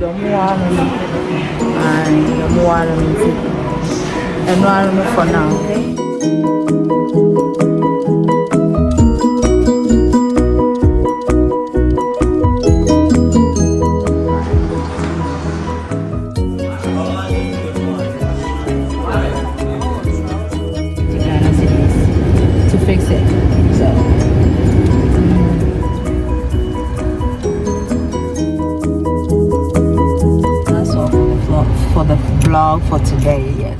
And one for now, okay? To fix it. So that's all for the vlog for today. Yes.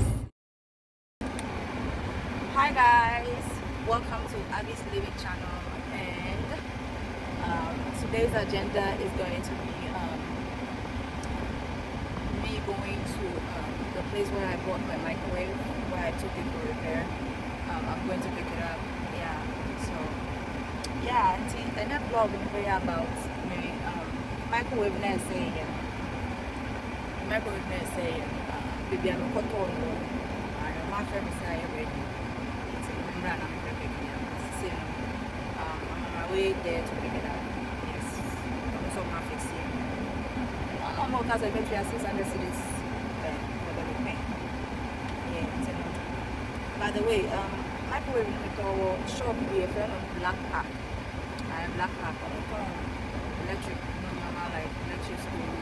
Hi guys, welcome to Abby's Living Channel, and today's agenda is going to be me going to the place where I bought my microwave, where I took it for repair. I'm going to pick it up. Yeah. So yeah, and that vlog is very about me microwave na say microwave na say baby I'm not on my friend say ready. It's I'm picking up. So I'm on my way there to pick it up. Yes. I'm also not fixing. I'm more because I bet you 600 cities for the repay. Yeah. By the way, microwave in the shop be a friend of Blackpark. I am Blackpark on the electric, normal like electric stove,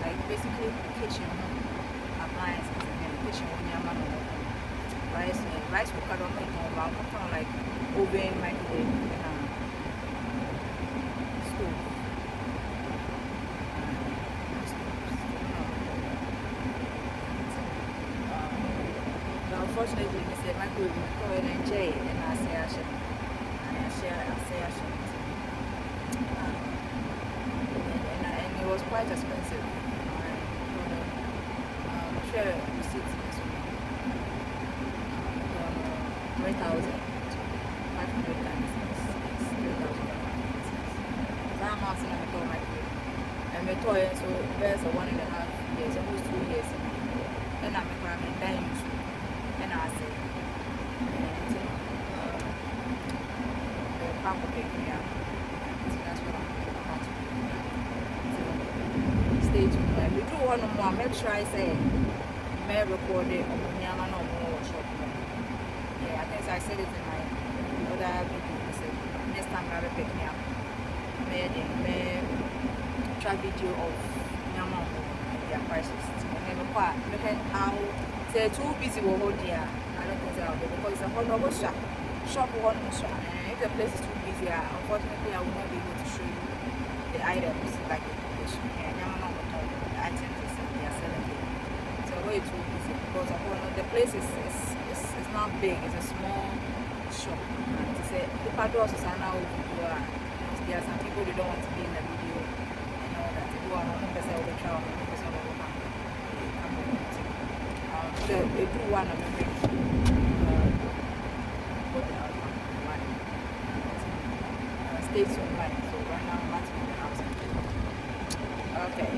like basically kitchen appliances and then kitchen rice cooker don't make no about like oven, microwave, and stove. Unfortunately, they said microwave is and J, and I say I should. And it was quite expensive. I share receipts this week. 3,500 times 3,000. So I'm asking them to microwave. And my toy, so there's a 1.5 years, almost 2 years. And I'm a dying. And I say, the pump will pick me up. So that's what I'm about to do. So stay tuned. And we do one more. Make sure I say, may record it on Yama no more workshop. Yeah, I think I said it in my other video. So next time I will pick me up. May try video of Yama and their prices. And look at how. They're too busy with hold there. I don't think they'll be because it's a whole other shop one shop. And if the place is too busy, unfortunately I will not be able to show you the items like the items they are selling there. So way too busy because the place is not big, it's a small shop. To say people do also sign out video. There are some people they don't want to be in the video and all that. People are not person will travel, person will come. The blue one of the stay tuned, right? So right now I'm about to go to the house. Okay.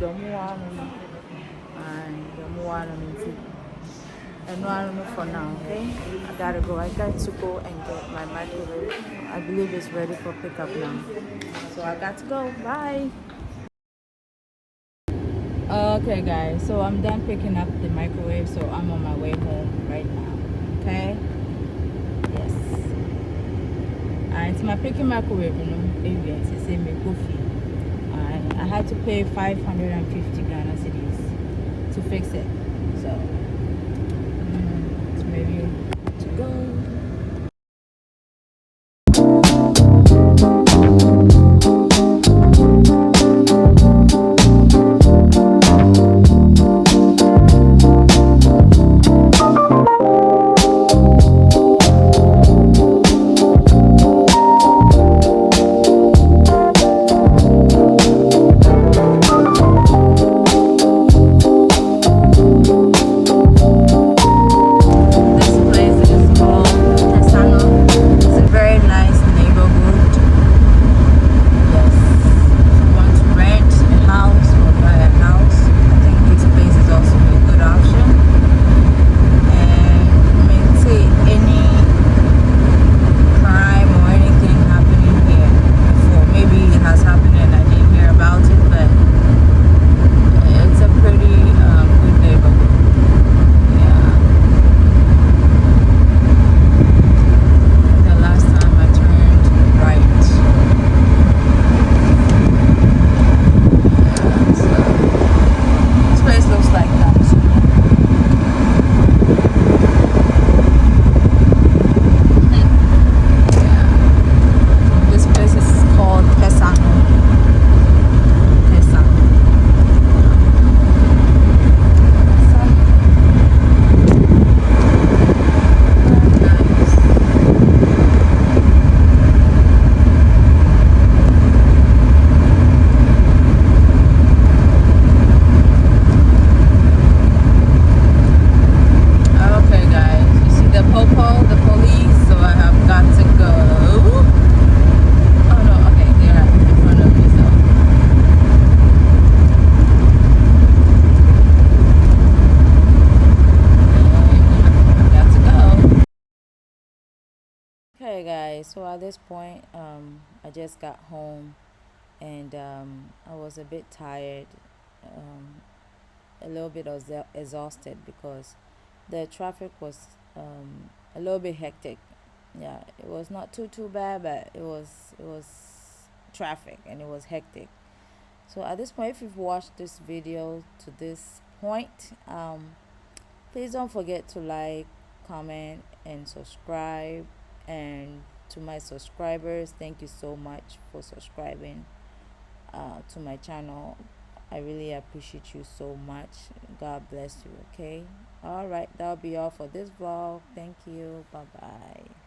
one and the one and one for now, okay? I gotta go. I got to go and get my microwave. I believe it's ready for pickup now. So I got to go. Bye. Okay, guys. So I'm done picking up the microwave. So I'm on my way home right now. Okay? Yes. It's my picking microwave, you know. It's the same coffee. I had to pay 550 Ghana cedis to fix it. So it's ready to go. Okay, guys, so at this point, I just got home and I was a bit tired, um, a little bit exhausted because the traffic was a little bit hectic. Yeah, it was not too bad, but it was traffic and it was hectic. So at this point, if you've watched this video to this point, please don't forget to like, comment, and subscribe. And to my subscribers, thank you so much for subscribing to my channel. I really appreciate you so much. God bless you, okay? All right, that'll be all for this vlog. Thank you. Bye bye.